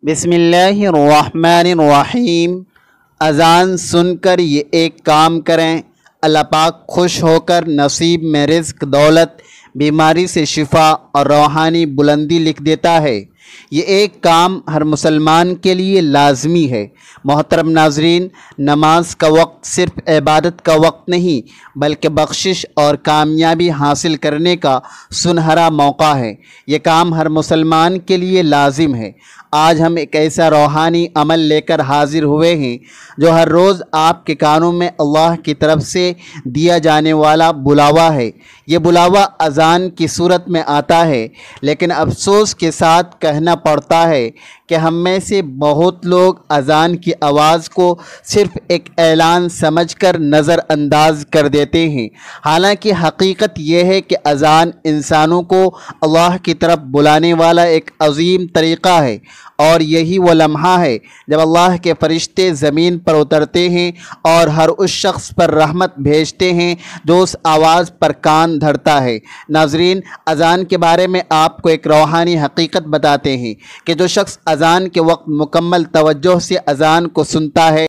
बिस्मिल्लाहिर्रहमानिर्रहीम। अज़ान सुनकर ये एक काम करें, अल्लाह पाक खुश होकर नसीब में रिज़्क, दौलत, बीमारी से शिफा और रूहानी बुलंदी लिख देता है। ये एक काम हर मुसलमान के लिए लाजमी है। मोहतरम नाजरीन, नमाज का वक्त सिर्फ़ इबादत का वक्त नहीं बल्कि बख्शिश और कामयाबी हासिल करने का सुनहरा मौका है। ये काम हर मुसलमान के लिए लाजिम है। आज हम एक ऐसा रूहानी अमल लेकर हाजिर हुए हैं जो हर रोज़ आपके कानों में अल्लाह की तरफ से दिया जाने वाला बुलावा है। ये बुलावा अज़ान की सूरत में आता है, लेकिन अफसोस के साथ कहना पड़ता है कि हम में से बहुत लोग अज़ान की आवाज़ को सिर्फ़ एक ऐलान समझकर नज़रअंदाज कर देते हैं। हालांकि हकीकत यह है कि अज़ान इंसानों को अल्लाह की तरफ बुलाने वाला एक अजीम तरीक़ा है, और यही वो लम्हा है जब अल्लाह के फ़रिश्ते ज़मीन पर उतरते हैं और हर उस शख्स पर रहमत भेजते हैं जो उस आवाज़ पर कान धरता है। नाज़रीन, अज़ान के बारे में आपको एक रूहानी हकीकत बताते हैं कि जो शख्स अज़ान के वक्त मुकम्मल तवज्जो से अज़ान को सुनता है,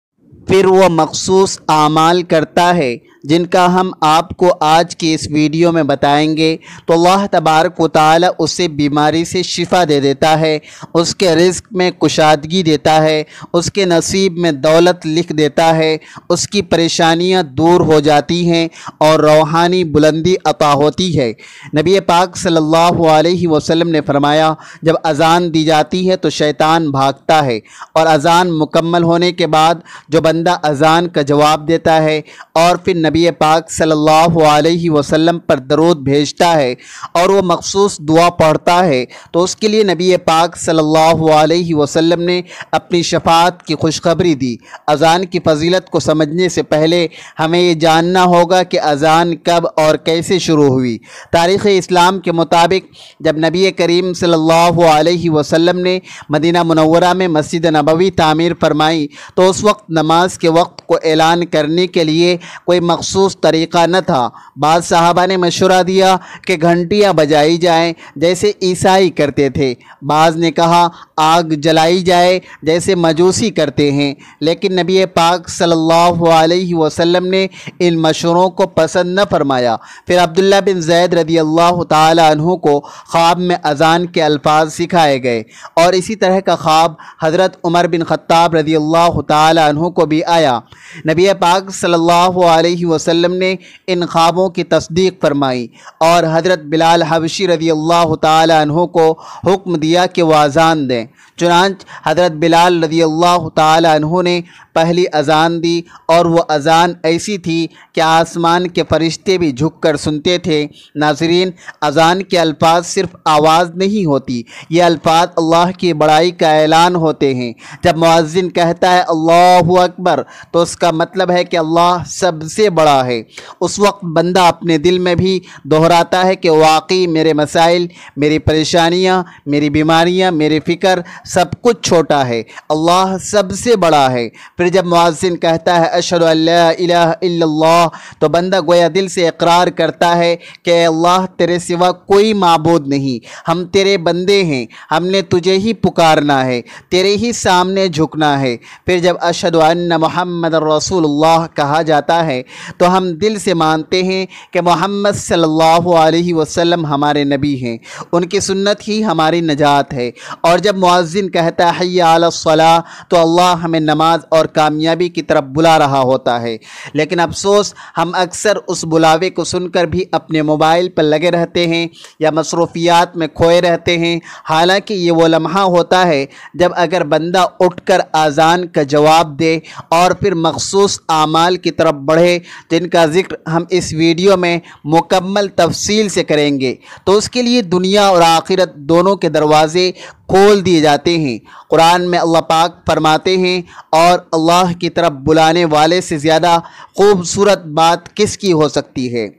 फिर वह मखसूस आमाल करता है जिनका हम आपको आज की इस वीडियो में बताएंगे, तो अल्लाह तबारक व तआला उसे बीमारी से शिफा दे देता है, उसके रिज़्क में कुशादगी देता है, उसके नसीब में दौलत लिख देता है, उसकी परेशानियां दूर हो जाती हैं और रूहानी बुलंदी अता होती है। नबी पाक सल्लल्लाहु अलैहि वसल्लम ने फरमाया, जब अज़ान दी जाती है तो शैतान भागता है, और अज़ान मुकम्मल होने के बाद जो बंदा अज़ान का जवाब देता है और फिर नबी पाक सल्लल्लाहु अलैहि वसल्लम पर दरूद भेजता है और वो मखसूस दुआ पढ़ता है, तो उसके लिए नबी पाक सल्लल्लाहु अलैहि वसल्लम ने अपनी शफाअत की खुशखबरी दी। अज़ान की फ़जीलत को समझने से पहले हमें ये जानना होगा कि अज़ान कब और कैसे शुरू हुई। तारीख़ इस्लाम के मुताबिक जब नबी करीम सल्लल्लाहु अलैहि वसल्लम ने मदीना मुनव्वरा में मस्जिद नबवी तामीर फरमाई, तो उस वक्त नमाज के वक्त को ऐलान करने के लिए कोई मखसूस तरीक़ा न था। बाद साहबा ने मशवरा दिया कि घंटियाँ बजाई जाएं जैसे ईसाई करते थे। बाज़ ने कहा आग जलाई जाए जैसे मजूसी करते हैं, लेकिन नबी पाक सल्लल्लाहु अलैहि वसल्लम ने इन मशवरों को पसंद न फरमाया। फिर अब्दुल्ला बिन ज़ैद रदी अल्लाह ताला अन्हु को ख्वाब में अज़ान के अल्फाज सिखाए गए, और इसी तरह का ख्वाब हज़रत उमर बिन ख़त्ताब रदी अल्लाह ताला अन्हु को भी आया। नबी पाक सल्लल्लाहु अलैहि वसल्लम ने इन ख्वाबों की तस्दीक फरमाई और हज़रत बिलाल हबशी रदी अल्लाह ताला अन्हु को हुक्म दिया कि वह अज़ान दें। चुनांच हज़रत बिलाल रदी अल्लाह ताला अन्हु ने पहली अज़ान दी, और वह अज़ान ऐसी थी कि आसमान के फ़रिश्ते भी झुककर सुनते थे। नाज़रीन, अज़ान के अल्फाज सिर्फ़ आवाज़ नहीं होती, ये अल्फाज अल्लाह की बड़ाई का ऐलान होते हैं। जब मुअज़्ज़िन कहता है अल्लाहु अकबर, तो उसका मतलब है कि अल्लाह सबसे बड़ा है। उस वक्त बंदा अपने दिल में भी दोहराता है कि वाकई मेरे मसाइल, मेरी परेशानियाँ, मेरी बीमारियाँ, मेरी फ़िक्र सब कुछ छोटा है, अल्लाह सबसे बड़ा है। फिर जब मुअज़्ज़िन कहता है अशहदु अल्ला इलाहा इल्लल्लाह, तो बंदा गोया दिल से इकरार करता है कि अल्लाह तेरे सिवा कोई माबूद नहीं, हम तेरे बंदे हैं, हमने तुझे ही पुकारना है, तेरे ही सामने झुकना है। फिर जब अशहदु अन्ना मुहम्मद रसूलुल्लाह कहा जाता है, तो हम दिल से मानते हैं कि मोहम्मद सल्लल्लाहु अलैहि वसल्लम हमारे नबी हैं, उनकी सुन्नत ही हमारी नजात है। और जब मुअज़्ज़िन कहता है हय्या अलस सलाह, तो अल्लाह हमें नमाज और कामयाबी की तरफ बुला रहा होता है। लेकिन अफसोस, हम अक्सर उस बुलावे को सुनकर भी अपने मोबाइल पर लगे रहते हैं या मसरूफियात में खोए रहते हैं। हालांकि ये वो लम्हा होता है जब अगर बंदा उठकर अज़ान का जवाब दे और फिर मखसूस आमाल की तरफ बढ़े, जिनका ज़िक्र हम इस वीडियो में मुकम्मल तफसील से करेंगे, तो उसके लिए दुनिया और आखिरत दोनों के दरवाज़े खोल दिए जाते हैं। कुरान में अल्लाह पाक फरमाते हैं, और अल्लाह की तरफ बुलाने वाले से ज़्यादा खूबसूरत बात किसकी हो सकती है।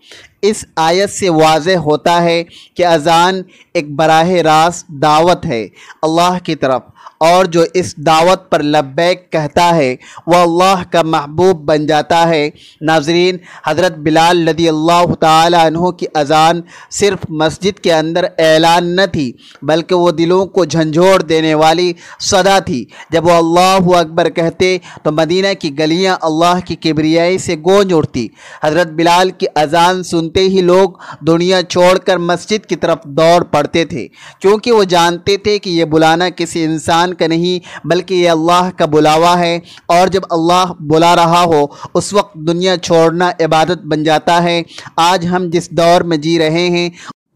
इस आयत से वाज़ेह होता है कि अज़ान एक बराह रास्त दावत है अल्लाह की तरफ, और जो इस दावत पर लब्बैक कहता है वह अल्लाह का महबूब बन जाता है। नाज़रीन, हज़रत बिलाल रज़ियल्लाहु ताला अन्हु की अज़ान सिर्फ मस्जिद के अंदर ऐलान न थी, बल्कि वो दिलों को झंझोर देने वाली सदा थी। जब वो अल्लाहु अकबर कहते तो मदीना की गलियां अल्लाह की किबरियाई से गूंज उठती। हज़रत बिलाल की अज़ान सुनते ही लोग दुनिया छोड़कर मस्जिद की तरफ दौड़ पड़ते थे, क्योंकि वो जानते थे कि ये बुलाना किसी इंसान का नहीं बल्कि ये अल्लाह का बुलावा है। और जब अल्लाह बुला रहा हो उस वक्त दुनिया छोड़ना इबादत बन जाता है। आज हम जिस दौर में जी रहे हैं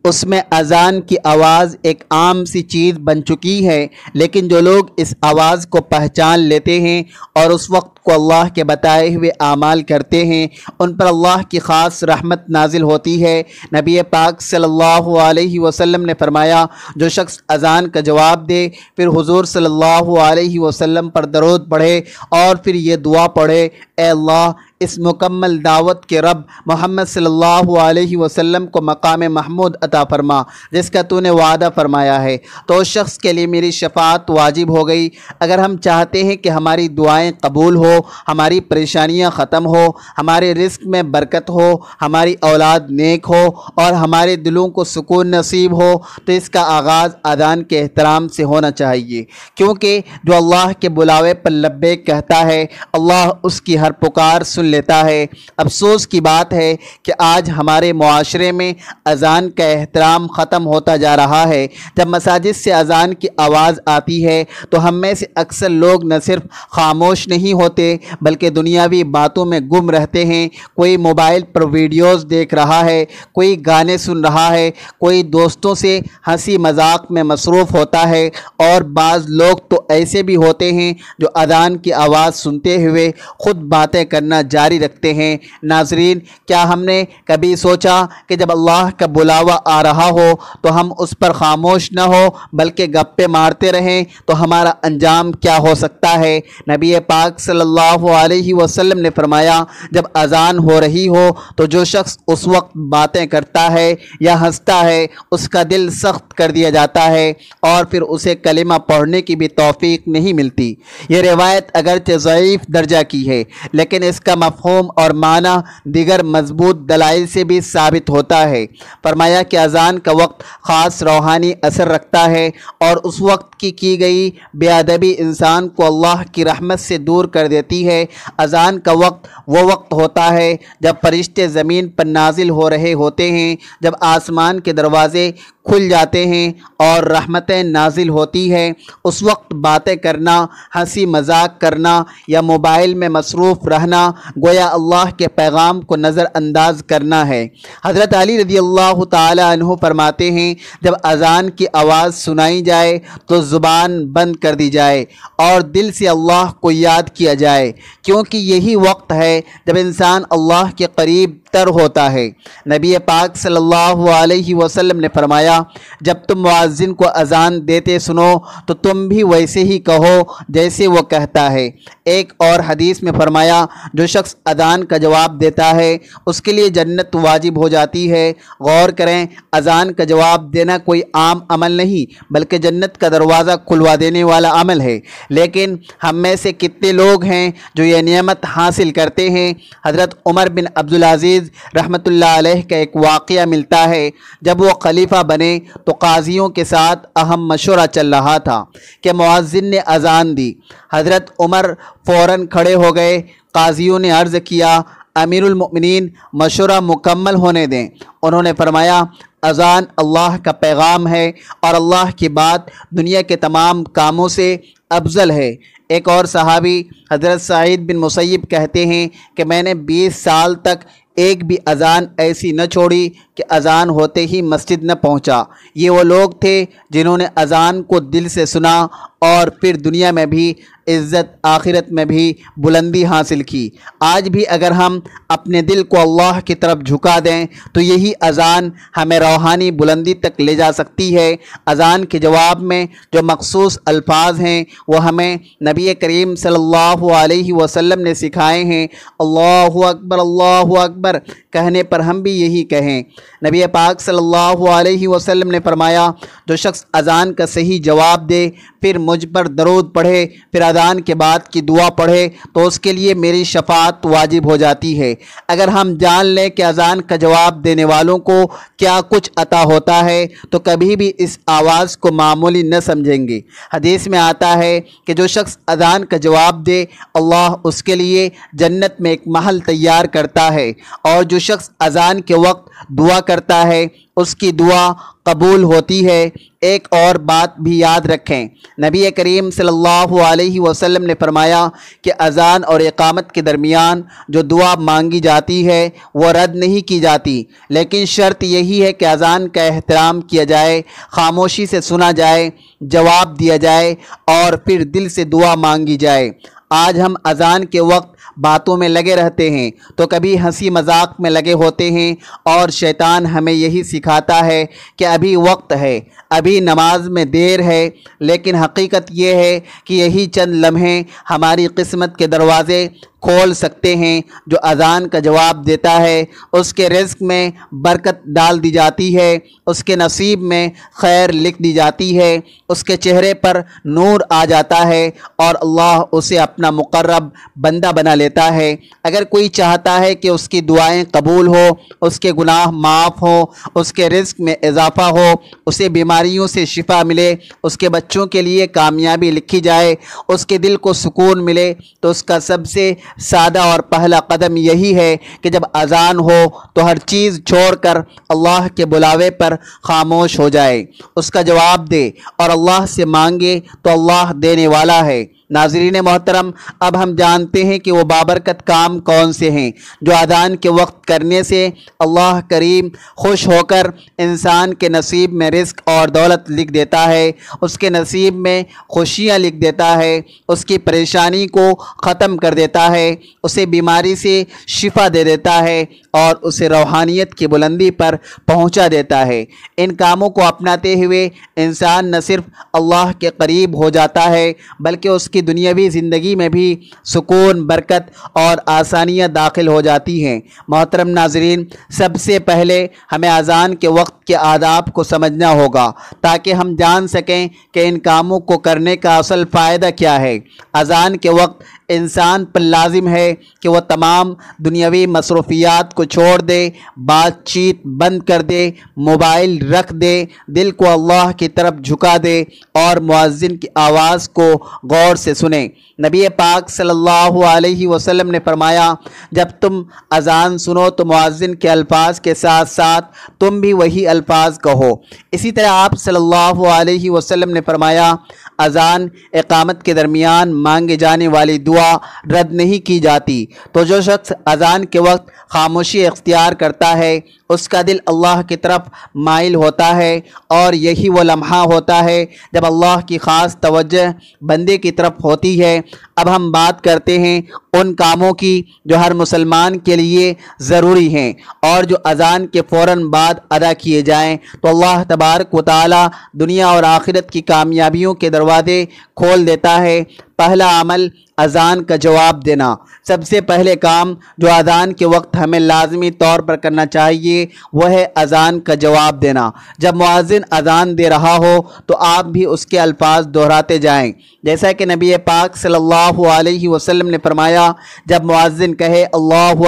उसमें अज़ान की आवाज़ एक आम सी चीज़ बन चुकी है, लेकिन जो लोग इस आवाज़ को पहचान लेते हैं और उस वक्त को अल्लाह के बताए हुए आमाल करते हैं, उन पर अल्लाह की ख़ास रहमत नाजिल होती है। नबी पाक सल्लल्लाहु अलैहि वसल्लम ने फरमाया, जो शख्स अज़ान का जवाब दे, फिर हुज़ूर सल्लल्लाहु अलैहि वसल्लम पर दरूद पढ़े और फिर ये दुआ पढ़े, ए अल्लाह, इस मुकम्मल दावत के रब मोहम्मद सल्लल्लाहु अलैहि वसल्लम को मकाम महमूद अता फरमा जिसका तूने वादा फरमाया है, तो उस शख्स के लिए मेरी शफाअत वाजिब हो गई। अगर हम चाहते हैं कि हमारी दुआएं कबूल हो, हमारी परेशानियां ख़त्म हो, हमारे रिस्क में बरकत हो, हमारी औलाद नेक हो और हमारे दिलों को सुकून नसीब हो, तो इसका आगाज़ अज़ान के एहतराम से होना चाहिए, क्योंकि जो अल्लाह के बुलावे पर लब्बैक कहता है अल्लाह उसकी हर पुकार सुन लेता है। अफसोस की बात है कि आज हमारे मुआशरे में अज़ान का एहतराम ख़त्म होता जा रहा है। जब मसाजिद से अज़ान की आवाज़ आती है तो हम में से अक्सर लोग न सिर्फ खामोश नहीं होते बल्कि दुनियावी बातों में गुम रहते हैं। कोई मोबाइल पर वीडियोज़ देख रहा है, कोई गाने सुन रहा है, कोई दोस्तों से हंसी मजाक में मसरूफ़ होता है और बाज़ लोग तो ऐसे भी होते हैं जो अज़ान की आवाज़ सुनते हुए ख़ुद बातें करना जारी रखते हैं। नाज़रीन, क्या हमने कभी सोचा कि जब अल्लाह का बुलावा आ रहा हो तो हम उस पर खामोश न हो बल्कि गप्पे मारते रहें तो हमारा अंजाम क्या हो सकता है। नबी पाक सल्लल्लाहु अलैहि वसल्लम ने फरमाया, जब अज़ान हो रही हो तो जो शख्स उस वक्त बातें करता है या हंसता है उसका दिल सख्त कर दिया जाता है और फिर उसे कलिमा पढ़ने की भी तौफीक नहीं मिलती। ये रिवायत अगरचे ज़ईफ़ दर्जा की है, लेकिन इसका मफ़हूम और माना दीगर मजबूत दलाइल से भी साबित होता है। फरमाया कि अज़ान का वक्त ख़ास रूहानी असर रखता है और उस वक्त की गई बेअदबी इंसान को अल्लाह की रहमत से दूर कर देती है। अज़ान का वक्त वो वक्त होता है जब फरिश्ते ज़मीन पर नाजिल हो रहे होते हैं, जब आसमान के दरवाज़े खुल जाते हैं और रहमतें नाजिल होती हैं। उस वक्त बातें करना, हंसी मजाक करना या मोबाइल में मसरूफ़ रहना गोया अल्लाह के पैगाम को नज़रअंदाज करना है। हज़रत अली रज़ियल्लाहु ताला अन्हु फरमाते हैं, जब अज़ान की आवाज़ सुनाई जाए तो ज़ुबान बंद कर दी जाए और दिल से अल्लाह को याद किया जाए, क्योंकि यही वक्त है जब इंसान अल्लाह के करीब तर होता है। नबी पाक सल्लल्लाहु अलैहि वसल्लम ने फरमाया, जब तुम मुअज्जिन को अज़ान देते सुनो तो तुम भी वैसे ही कहो जैसे वो कहता है। एक और हदीस में फरमाया, जो शख्स अज़ान का जवाब देता है उसके लिए जन्नत वाजिब हो जाती है। गौर करें, अज़ान का जवाब देना कोई आम अमल नहीं बल्कि जन्नत का दरवाज़ा खुलवा देने वाला अमल है। लेकिन हम में से कितने लोग हैं जो ये नियमत हासिल करते हैं। हज़रत उमर बिन अब्दुल अज़ीज़ रहमतुल्लाह अलैह का एक वाक़या मिलता है। जब वो खलीफा बने तो काजियों के साथ अहम मशवरा चल रहा था कि मुअज्जिन ने अज़ान दी। हज़रत उमर फ़ौरन खड़े हो गए। काजियों ने अर्ज़ किया, अमीरुल मोमिनीन, मशवरा मुकम्मल होने दें। उन्होंने फरमाया, अज़ान अल्लाह का पैगाम है और अल्लाह की बात दुनिया के तमाम कामों से अफजल है। एक और सहाबी हज़रत सईद बिन मुसय्यब कहते हैं कि मैंने 20 साल तक एक भी अज़ान ऐसी न छोड़ी कि अज़ान होते ही मस्जिद न पहुंचा। ये वो लोग थे जिन्होंने अज़ान को दिल से सुना और फिर दुनिया में भी इज़्ज़त, आखिरत में भी बुलंदी हासिल की। आज भी अगर हम अपने दिल को अल्लाह की तरफ झुका दें तो यही अज़ान हमें रूहानी बुलंदी तक ले जा सकती है। अज़ान के जवाब में जो मखसूस अल्फाज हैं वो हमें नबी करीम सल्लल्लाहु अलैहि वसल्लम ने सिखाए हैं। अल्लाहु अकबर कहने पर हम भी यही कहें। नबी पाक सल्लल्लाहु अलैहि वसल्लम ने फरमाया, जो शख्स अज़ान का सही जवाब दे फिर मुझ पर दरूद पढ़े, फिर अजान के बाद की दुआ पढ़े तो उसके लिए मेरी शफाअत वाजिब हो जाती है। अगर हम जान लें कि अजान का जवाब देने वालों को क्या कुछ अता होता है तो कभी भी इस आवाज़ को मामूली न समझेंगे। हदीस में आता है कि जो शख्स अजान का जवाब दे अल्लाह उसके लिए जन्नत में एक महल तैयार करता है, और जो शख्स अजान के वक्त दुआ करता है उसकी दुआ कबूल होती है। एक और बात भी याद रखें, नबी करीम सल्लल्लाहु अलैहि वसल्लम ने फरमाया कि अजान और इकामत के दरमियान जो दुआ मांगी जाती है वो रद्द नहीं की जाती, लेकिन शर्त यही है कि अजान का एहतराम किया जाए, खामोशी से सुना जाए, जवाब दिया जाए और फिर दिल से दुआ मांगी जाए। आज हम अजान के वक्त बातों में लगे रहते हैं तो कभी हंसी मजाक में लगे होते हैं, और शैतान हमें यही सिखाता है कि अभी वक्त है, अभी नमाज में देर है, लेकिन हकीकत ये है कि यही चंद लम्हे हमारी किस्मत के दरवाज़े खोल सकते हैं। जो अजान का जवाब देता है उसके रिज़्क़ में बरकत डाल दी जाती है, उसके नसीब में खैर लिख दी जाती है, उसके चेहरे पर नूर आ जाता है और अल्लाह उसे अपना मुक़र्रब बंदा बना लेता है। अगर कोई चाहता है कि उसकी दुआएं कबूल हो, उसके गुनाह माफ़ हो, उसके रिज़्क़ में इजाफ़ा हो, उसे बीमारियों से शिफा मिले, उसके बच्चों के लिए कामयाबी लिखी जाए, उसके दिल को सुकून मिले, तो उसका सबसे सादा और पहला कदम यही है कि जब अजान हो तो हर चीज़ छोड़कर अल्लाह के बुलावे पर खामोश हो जाए, उसका जवाब दे और अल्लाह से मांगे तो अल्लाह देने वाला है। नाज़रीन मोहतरम, अब हम जानते हैं कि वो बाबरकत काम कौन से हैं जो अज़ान के वक्त करने से अल्लाह करीम खुश होकर इंसान के नसीब में रिज़्क़ और दौलत लिख देता है, उसके नसीब में खुशियाँ लिख देता है, उसकी परेशानी को ख़त्म कर देता है, उसे बीमारी से शिफा दे देता है और उसे रूहानियत की बुलंदी पर पहुंचा देता है। इन कामों को अपनाते हुए इंसान न सिर्फ अल्लाह के करीब हो जाता है बल्कि उसकी दुनियावी ज़िंदगी में भी सुकून, बरकत और आसानियाँ दाखिल हो जाती हैं। मोहतरम नाज़रीन, सबसे पहले हमें अज़ान के वक्त के आदाब को समझना होगा ताकि हम जान सकें कि इन कामों को करने का असल फ़ायदा क्या है। अज़ान के वक्त इंसान पर लाजिम है कि वह तमाम दुनियावी मसरूफियात को छोड़ दे, बातचीत बंद कर दे, मोबाइल रख दे, दिल को अल्लाह की तरफ झुका दे और मुअज्जिन की आवाज़ को गौर से सुने। नबी पाक सल्लल्लाहु अलैहि वसल्लम ने फरमाया, जब तुम अज़ान सुनो तो मुअज्जिन के अल्फाज के साथ साथ तुम भी वही अल्फाज कहो। इसी तरह आप सल्लल्लाहु अलैहि वसल्लम ने फरमाया, अज़ान इक़ामत के दरमियान मांगे जाने वाली दुआ रद्द नहीं की जाती। तो जो शख्स अज़ान के वक्त खामोशी इख्तियार करता है उसका दिल अल्लाह की तरफ माइल होता है और यही वो लम्हा होता है जब अल्लाह की ख़ास तवज्जो बंदे की तरफ होती है। अब हम बात करते हैं उन कामों की जो हर मुसलमान के लिए ज़रूरी हैं और जो अज़ान के फ़ौरन बाद अदा किए जाएं तो अल्लाह तबारक व तआला दुनिया और आखिरत की कामयाबियों के दरवाज़े खोल देता है। पहला अमल अज़ान का जवाब देना। सबसे पहले काम जो अज़ान के वक्त हमें लाजमी तौर पर करना चाहिए वह है अज़ान का जवाब देना। जब मुअज्जिन अज़ान दे रहा हो तो आप भी उसके अल्फाज दोहराते जाएं, जैसा कि नबी पाक सल्लल्लाहु अलैहि वसल्लम ने फरमाया, जब मुअज्जिन कहे अल्लाहु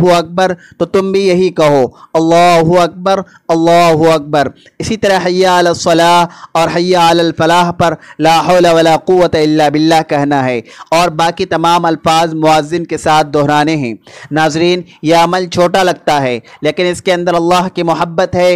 अकबर तो तुम भी यही कहो अल्लाहु अकबर। इसी तरह हय्या अलस सलाह और हय्या अलल फलाह पर ला हौला वला कुव्वता इल्ला बिल्लाह कहना है और बाकी तमाम अल्फाज मुअज्जिन के साथ दोहराने हैं। नाजरीन, यह अमल छोटा लगता है लेकिन इसके अंदर अल्लाह की मोहब्बत है।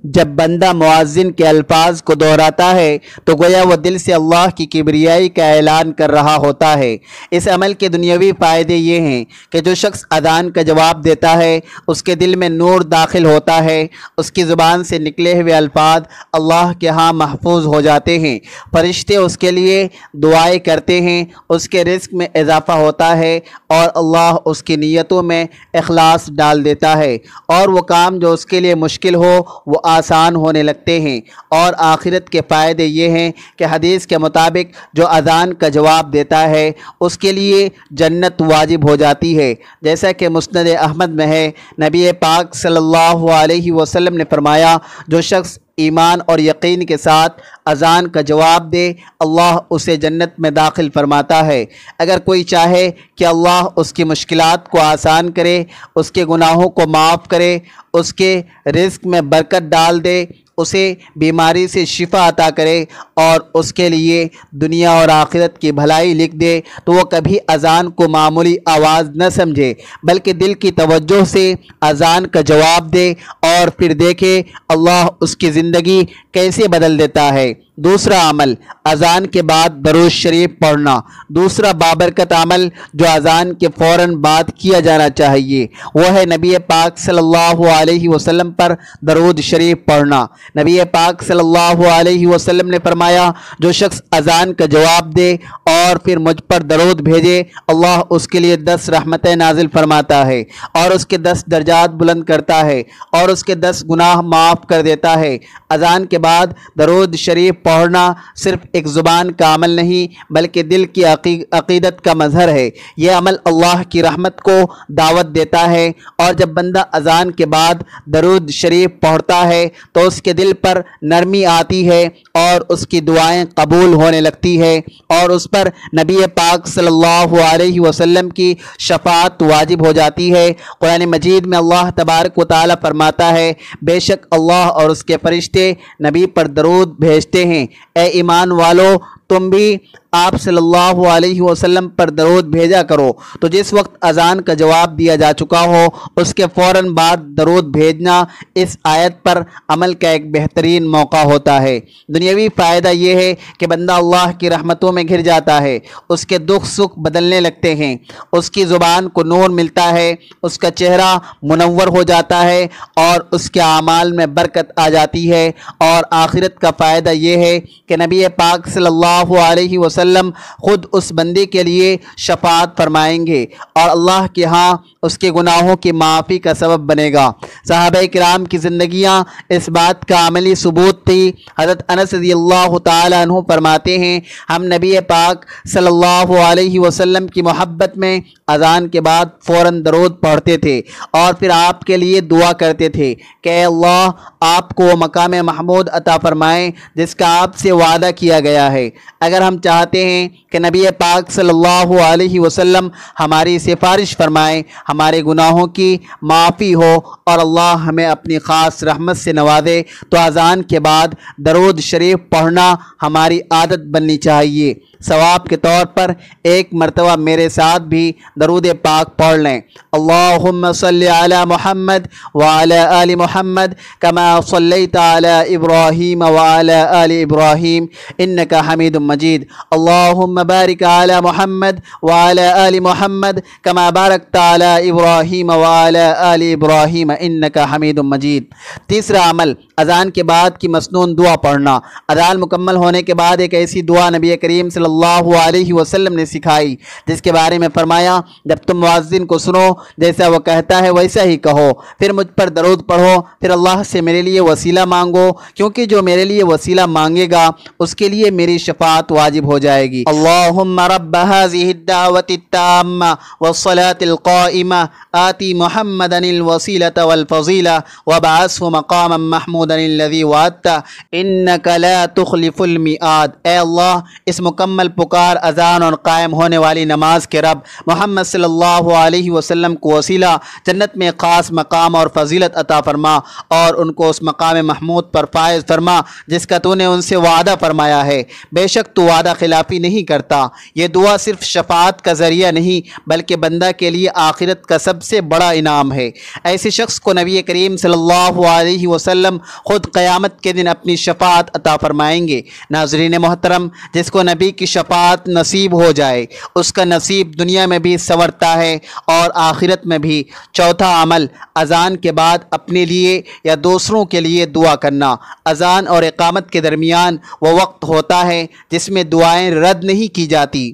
जब बंदा मुअज्जिन के अल्फाज को दोहराता है तो गोया वह दिल से अल्लाह की किबरियाई का ऐलान कर रहा होता है। इस अमल के दुनियावी फ़ायदे ये हैं कि जो शख्स अज़ान का जवाब देता है उसके दिल में नूर दाखिल होता है, उसकी ज़ुबान से निकले हुए अल्फाज अल्लाह के यहाँ महफूज हो जाते हैं, फरिश्ते उसके लिए दुआएं करते हैं, उसके रिज़्क़ में इजाफ़ा होता है और अल्लाह उसकी नीयतों में इखलास डाल देता है और वो काम जो उसके लिए मुश्किल हो वो आसान होने लगते हैं। और आखिरत के फ़ायदे ये हैं कि हदीस के मुताबिक जो अज़ान का जवाब देता है उसके लिए जन्नत वाजिब हो जाती है, जैसा कि मुस्नद अहमद में है। नबी पाक सल्लल्लाहु अलैहि वसल्लम ने फरमाया, जो शख्स ईमान और यकीन के साथ अज़ान का जवाब दे, अल्लाह उसे जन्नत में दाखिल फरमाता है। अगर कोई चाहे कि अल्लाह उसकी मुश्किलात को आसान करे, उसके गुनाहों को माफ़ करे, उसके रिज़्क़ में बरकत डाल दे, उसे बीमारी से शिफा अता करे और उसके लिए दुनिया और आखिरत की भलाई लिख दे, तो वो कभी अज़ान को मामूली आवाज़ न समझे बल्कि दिल की तवज्जो से अज़ान का जवाब दे और फिर देखे अल्लाह उसकी ज़िंदगी कैसे बदल देता है। दूसरा अमल अज़ान के बाद दरूद शरीफ पढ़ना। दूसरा बाबरकत अमल जो अज़ान के फ़ौरन बाद किया जाना चाहिए वह है नबी पाक सल्लल्लाहु अलैहि वसल्लम पर दरूद शरीफ पढ़ना। नबी पाक सल्लल्लाहु अलैहि वसल्लम ने फरमाया, जो शख्स अज़ान का जवाब दे और फिर मुझ पर दरूद भेजे, अल्लाह उसके लिए 10 रहमतें नाजिल फरमाता है और उसके 10 दर्जात बुलंद करता है और उसके 10 गुनाह माफ़ कर देता है। अज़ान के बाद दरूद शरीफ पढ़ना सिर्फ एक ज़ुबान का अमल नहीं बल्कि दिल की अक़ीदत का मज़हर है। यह अमल अल्लाह की रहमत को दावत देता है और जब बंदा अज़ान के बाद दरूद शरीफ पढ़ता है तो उसके दिल पर नरमी आती है और उसकी दुआएं कबूल होने लगती है और उस पर नबी पाक सल्लल्लाहु अलैहि वसल्लम की शफाअत वाजिब हो जाती है। कुरान मजीद में अल्लाह तबारक व तआला फरमाता है, बेशक अल्लाह और उसके फरिश्ते नबी पर दरूद भेजते हैं। ए ईमान वालो, तुम भी आप सल्लल्लाहु अलैहि वसल्लम पर दरूद भेजा करो। तो जिस वक्त अज़ान का जवाब दिया जा चुका हो उसके फ़ौरन बाद दरूद भेजना इस आयत पर अमल का एक बेहतरीन मौका होता है। दुनियावी फ़ायदा ये है कि बंदा अल्लाह की रहमतों में घिर जाता है, उसके दुख सुख बदलने लगते हैं, उसकी ज़ुबान को नूर मिलता है, उसका चेहरा मुनव्वर हो जाता है और उसके आमाल में बरकत आ जाती है। और आखिरत का फ़ायदा ये है कि नबी पाक सल्लल्लाहु अलैहि वसल्लम खुद उस बंदे के लिए शफाअत फरमाएंगे और अल्लाह के यहाँ उसके गुनाहों की माफ़ी का सबब बनेगा। सहाबाए किराम की ज़िंदगियाँ इस बात का अमली सबूत थी। हज़रत अनस रज़ियल्लाहु ताला अन्हु फरमाते हैं, हम नबी पाक सल्लल्लाहु अलैहि वसल्लम की मोहब्बत में अज़ान के बाद फ़ौरन दरूद पढ़ते थे और फिर आपके लिए दुआ करते थे कि अल्लाह आपको मकाम महमूद अता फ़रमाएँ जिसका आपसे वादा किया गया है। अगर हम चाहते हैं कि नबी पाक सल्लल्लाहु अलैहि वसल्लम हमारी सिफारिश फरमाएँ, हमारे गुनाहों की माफ़ी हो और अल्लाह हमें अपनी ख़ास रहमत से नवाजे, तो अज़ान के बाद दरूद शरीफ पढ़ना हमारी आदत बननी चाहिए। सवाब के तौर पर एक मरतबा मेरे साथ भी दरूद पाक पढ़ लें। अल्लाहुम्मा सल्लि अला मुहम्मद व अला आलि मुहम्मद कमा सल्लैता अला इब्राहीम व अला आलि इब्राहीम इन्नका हमीदुम मजीद। अल्लाहुम्मा बारिक अला मुहम्मद व अला आलि मुहम्मद कमा बारकता अला इब्राहीम व अला आलि इब्राहीम इन्नका हमीदुम मजीद। तीसरा अमल अज़ान के बाद की मसनून दुआ पढ़ना। अज़ान मुकम्मल होने के बाद एक ऐसी दुआ नबी करीम सल्लल्लाहु अलैहि वसल्लम ने सिखाई जिसके बारे में फरमाया, जब तुम मुअज्जिन को सुनो जैसा वो कहता है वैसा ही कहो, फिर मुझ पर दरूद पढ़ो, फिर अल्लाह से मेरे लिए वसीला मांगो, क्योंकि जो मेरे लिए वसीला मांगेगा उसके लिए मेरी शफाअत वाजिब हो जाएगी। अल्लाहुम्मा रब्ब हाज़िहि दावति ताम्मा वस्सलातिल क़ाइमा आति मुहम्मदनिल वसीलता वल फ़ज़ीला वबअसहु मक़ामम महमूदन लज़ी वअदता इन्नका ला तुख़लिफ़ुल मिआद। ए अल्लाह, इस मुकम्मल पुकार अज़ान और कायम होने वाली नमाज के रब मोहम्मद सल्लल्लाहु अलैहि वसल्लम को वसीला जन्नत में ख़ास मकाम और फजीलत अता फरमा और उनको उस मकाम महमूद पर फायज फरमा जिसका तूने उनसे वादा फरमाया है। बेशक तू वादा खिलाफ़ी नहीं करता। ये दुआ सिर्फ शफाअत का ज़रिया नहीं बल्कि बंदा के लिए आखिरत का सबसे बड़ा इनाम है। ऐसे शख्स को नबी करीम सल्लल्लाहु अलैहि वसल्लम ख़ुद क़यामत के दिन अपनी शफाअत अता फरमाएंगे। नाज़रीन मोहतरम, जिसको नबी की शफाअत नसीब हो जाए उसका नसीब दुनिया में भी संवरता है और आखिरत में भी। चौथा अमल अज़ान के बाद अपने लिए या दूसरों के लिए दुआ करना। अज़ान और इक़ामत के दरमियान वो वक्त होता है जिसमें दुआएं रद्द नहीं की जाती।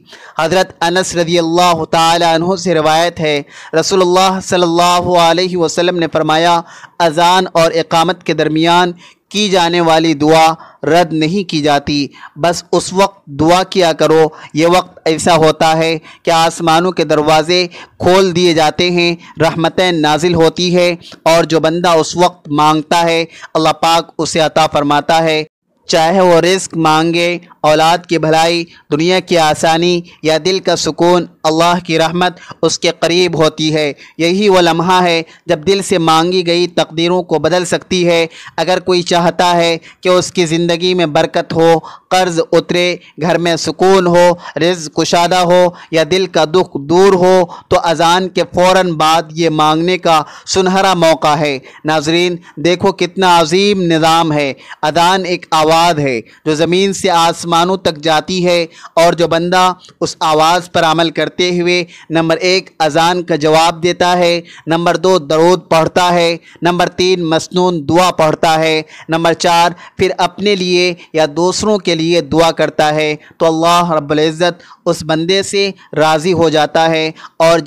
हज़रत अनस रज़ियल्लाहु ताला अन्हु से रिवायत है, रसूलुल्लाह सल्लल्लाहु अलैहि वसल्लम ने फरमाया, अज़ान और इक़ामत के दरमियान की जाने वाली दुआ रद्द नहीं की जाती। बस उस वक्त दुआ किया करो, ये वक्त ऐसा होता है कि आसमानों के दरवाज़े खोल दिए जाते हैं, रहमतें नाजिल होती है, और जो बंदा उस वक्त मांगता है अल्लाह पाक उसे अता फरमाता है। चाहे वो रिस्क मांगे, औलाद की भलाई, दुनिया की आसानी या दिल का सुकून, अल्लाह की रहमत उसके करीब होती है। यही वो लम्हा है जब दिल से मांगी गई तकदीरों को बदल सकती है। अगर कोई चाहता है कि उसकी ज़िंदगी में बरकत हो, कर्ज़ उतरे, घर में सुकून हो, रिज़्क़ कुशादा हो या दिल का दुख दूर हो, तो अज़ान के फ़ौरन बाद ये मांगने का सुनहरा मौका है। नाज़रीन, देखो कितना अजीम निज़ाम है। अज़ान एक आवाज़ है जो ज़मीन से आसमानों तक जाती है, और जो बंदा उस आवाज़ पर अमल करते हुए नंबर 1 अज़ान का जवाब देता है, नंबर 2 दरूद पढ़ता है, नंबर 3 मसनून दुआ पढ़ता है, नंबर 4 फिर अपने लिए या दूसरों के लिए दुआ करता है, तो अल्लाह रब्बुल इज़्ज़त उस बंदे से राज़ी हो जाता है। और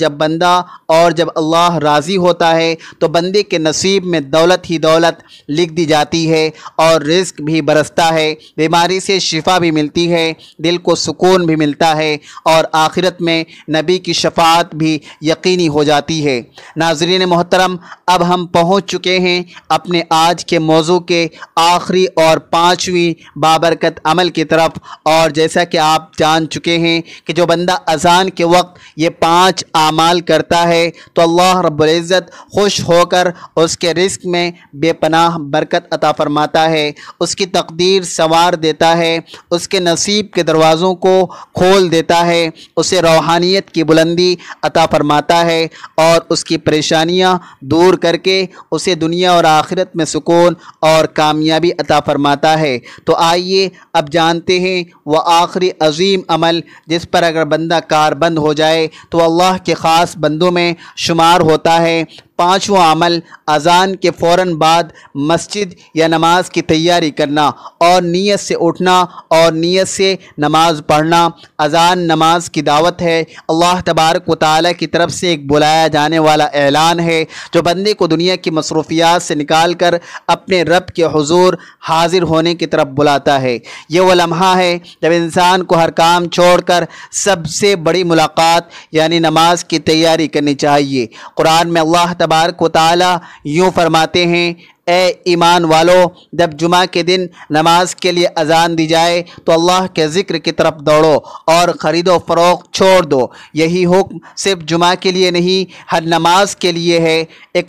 जब अल्लाह राज़ी होता है तो बंदे के नसीब में दौलत ही दौलत लिख दी जाती है, और रिज़्क़ भी बरसता है, बीमारी से शिफा भी मिलती है, दिल को सुकून भी मिलता है, और आखिरत में नबी की शफाअत भी यकीनी हो जाती है। नाज़रीन मोहतरम, अब हम पहुँच चुके हैं अपने आज के मौजू के आखिरी और 5वीं बाबरकत अमल की तरफ। और जैसा कि आप जान चुके हैं कि जो बंदा अज़ान के वक्त ये 5 आमाल करता है तो अल्लाह रब्बुल इज़्ज़त खुश होकर उसके रिस्क में बेपनाह बरकत अता फरमाता है, उसकी तकदीर संवार देता है, उसके नसीब के दरवाज़ों को खोल देता है, उसे रूहानियत की बुलंदी अता फरमाता है, और उसकी परेशानियां दूर करके उसे दुनिया और आखिरत में सुकून और कामयाबी अता फरमाता है। तो आइए अब जानते हैं वह आखिरी अजीम अमल जिस पर अगर बंदा कारबंद हो जाए तो अल्लाह के ख़ास बंदों में शुमार होता है। 5वां अमल अज़ान के फ़ौरन बाद मस्जिद या नमाज की तैयारी करना और नीयत से उठना और नीयत से नमाज पढ़ना। अज़ान नमाज की दावत है, अल्लाह तबारक व तआला की तरफ से एक बुलाया जाने वाला ऐलान है जो बंदे को दुनिया की मसरूफियात से निकाल कर अपने रब के हुजूर हाजिर होने की तरफ बुलाता है। ये वो लम्हा है जब इंसान को हर काम छोड़कर सबसे बड़ी मुलाकात यानी नमाज की तैयारी करनी चाहिए। कुरान में अल्लाह तबारक व तआला यूँ फरमाते हैं, ए ईमान वालों, जब जुमा के दिन नमाज के लिए अज़ान दी जाए तो अल्लाह के ज़िक्र की तरफ दौड़ो और ख़रीदो फ़रोख्त छोड़ दो। यही हुक्म सिर्फ जुमा के लिए नहीं, हर नमाज के लिए है।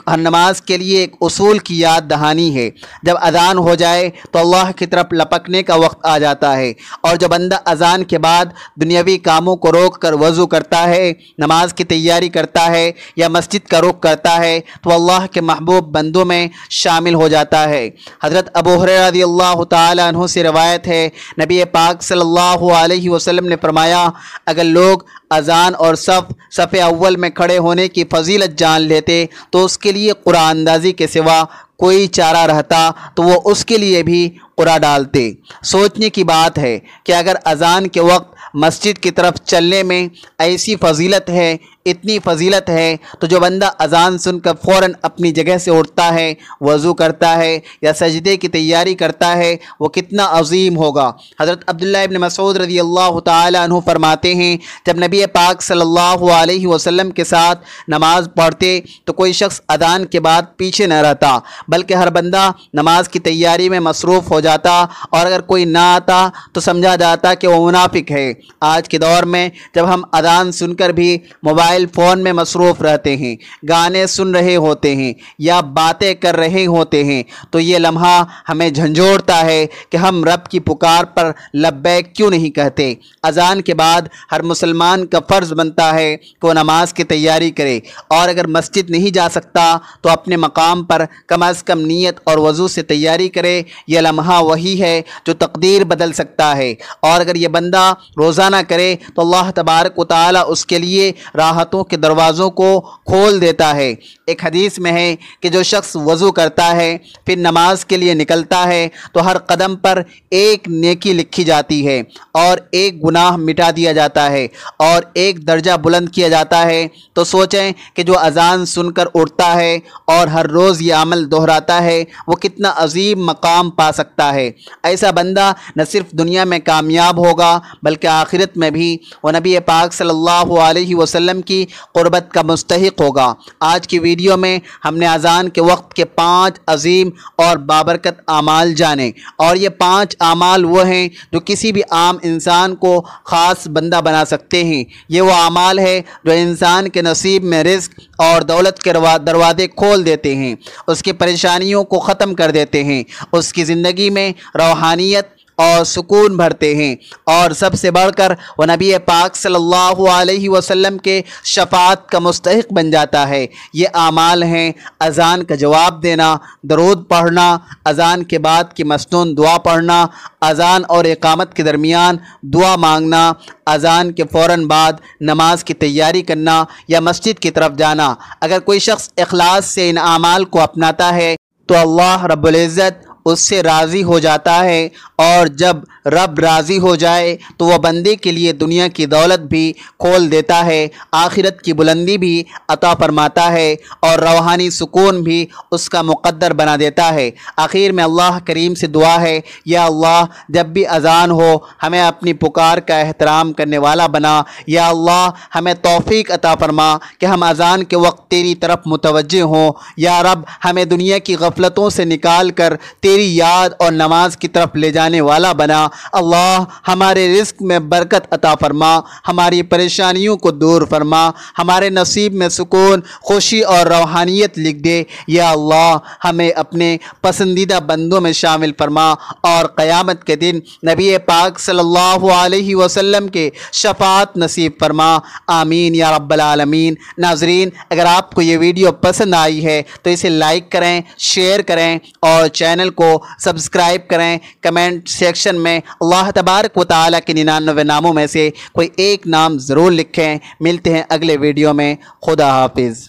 हर नमाज के लिए एक उसूल की याद दहानी है। जब अज़ान हो जाए तो अल्लाह की तरफ लपकने का वक्त आ जाता है, और जो बंदा अज़ान के बाद दुनियावी कामों को रोक कर वज़ू करता है, नमाज की तैयारी करता है या मस्जिद का रुख करता है तो अल्लाह के महबूब बंदों में शामिल हो जाता है। हज़रत अबू हुरैरा रज़ियल्लाहु ताला अन्हु से रवायत है, नबी पाक सल्लल्लाहु अलैहि वसल्लम ने फरमाया, अगर लोग अज़ान और सफ़े अव्वल में खड़े होने की फजीलत जान लेते तो उसके लिए कुरान अंदाज़ी के सिवा कोई चारा रहता तो वो उसके लिए भी कुरा डालते। सोचने की बात है कि अगर अज़ान के वक्त मस्जिद की तरफ चलने में ऐसी फजीलत है, इतनी फजीलत है, तो जो बंदा अज़ान सुनकर फ़ौरन अपनी जगह से उठता है, वज़ू करता है या सजदे की तैयारी करता है, वो कितना अजीम होगा। हज़रत अब्दुल्लाह इब्न मसूद रज़ियल्लाहु ताला अन्हु फरमाते हैं, जब नबी पाक सल्लल्लाहु अलैहि वसल्लम के साथ नमाज़ पढ़ते तो कोई शख्स अज़ान के बाद पीछे न रहता, बल्कि हर बंदा नमाज की तैयारी में मसरूफ़ हो जाता, और अगर कोई ना आता तो समझा जाता कि वह मुनाफिक है। आज के दौर में जब हम अज़ान सुनकर भी मोबाइल फ़ोन में मसरूफ़ रहते हैं, गाने सुन रहे होते हैं या बातें कर रहे होते हैं, तो ये लम्हा हमें झंझोड़ता है कि हम रब की पुकार पर लब्बैक क्यों नहीं कहते। अज़ान के बाद हर मुसलमान का फ़र्ज़ बनता है कि वह नमाज की तैयारी करे, और अगर मस्जिद नहीं जा सकता तो अपने मकाम पर कम अज़ कम नीयत और वज़ू से तैयारी करे। यह लम्हा वही है जो तकदीर बदल सकता है। और अगर ये बंदा रोज़ रोज़ाना करे तो अल्लाह तबारक व तआला उसके लिए राहतों के दरवाज़ों को खोल देता है। एक हदीस में है कि जो शख्स वज़ू करता है फिर नमाज के लिए निकलता है तो हर कदम पर एक नेकी लिखी जाती है और एक गुनाह मिटा दिया जाता है और एक दर्जा बुलंद किया जाता है। तो सोचें कि जो अज़ान सुनकर उठता है और हर रोज़ ये अमल दोहराता है वो कितना अजीम मकाम पा सकता है। ऐसा बंदा न सिर्फ दुनिया में कामयाब होगा बल्कि आखिरत में भी वो नबी पाक सल्लल्लाहु अलैहि वसल्लम की क़ुर्बत का मुस्तहिक़ होगा। आज की वीडियो में हमने अज़ान के वक्त के 5 अजीम और बाबरकत आमाल जाने और ये 5 आमाल वो हैं जो किसी भी आम इंसान को ख़ास बंदा बना सकते हैं। ये वो आमाल है जो इंसान के नसीब में रिज़्क़ और दौलत के दरवाज़े खोल देते हैं, उसकी परेशानियों को ख़त्म कर देते हैं, उसकी ज़िंदगी में रूहानियत और सुकून भरते हैं और सबसे बढ़कर वह नबी पाक सल्लल्लाहु अलैहि वसल्लम के शफ़ाअत का मुस्तहिक़ बन जाता है। ये आमाल हैं अज़ान का जवाब देना, दरूद पढ़ना, अज़ान के बाद की मसनून दुआ पढ़ना, अज़ान और इक़ामत के दरमियान दुआ मांगना, अज़ान के फ़ौरन बाद नमाज की तैयारी करना या मस्जिद की तरफ जाना। अगर कोई शख्स इखलास से इन आमाल को अपनाता है तो अल्लाह रब्बुल इज़्ज़त उससे राज़ी हो जाता है और जब रब राज़ी हो जाए तो वह बंदे के लिए दुनिया की दौलत भी खोल देता है, आखिरत की बुलंदी भी अता फरमाता है और रूहानी सुकून भी उसका मुक़द्दर बना देता है। आखिर में अल्लाह करीम से दुआ है, या अल्लाह जब भी अज़ान हो हमें अपनी पुकार का एहतराम करने वाला बना। या अल्लाह हमें तौफ़ीक अता फरमा कि हम अज़ान के वक्त तेरी तरफ मुतवज्जे हों। या रब हमें दुनिया की गफलतों से निकाल कर तेरी याद और नमाज की तरफ ले जाने वाला बना। अल्लाह हमारे रिज़्क़ में बरकत अता फरमा, हमारी परेशानियों को दूर फरमा, हमारे नसीब में सुकून, खुशी और रूहानियत लिख दे। या अल्लाह हमें अपने पसंदीदा बंदों में शामिल फरमा और क़यामत के दिन नबी पाक सल्लल्लाहु अलैहि वसल्लम के शफ़ाअत नसीब फरमा। आमीन या रब्बल आलमीन। नाज़रीन, अगर आपको ये वीडियो पसंद आई है तो इसे लाइक करें, शेयर करें और चैनल को सब्सक्राइब करें। कमेंट सेक्शन में अल्लाह तबारक व तआला के 99 नामों में से कोई एक नाम ज़रूर लिखें। मिलते हैं अगले वीडियो में। खुदा हाफिज़।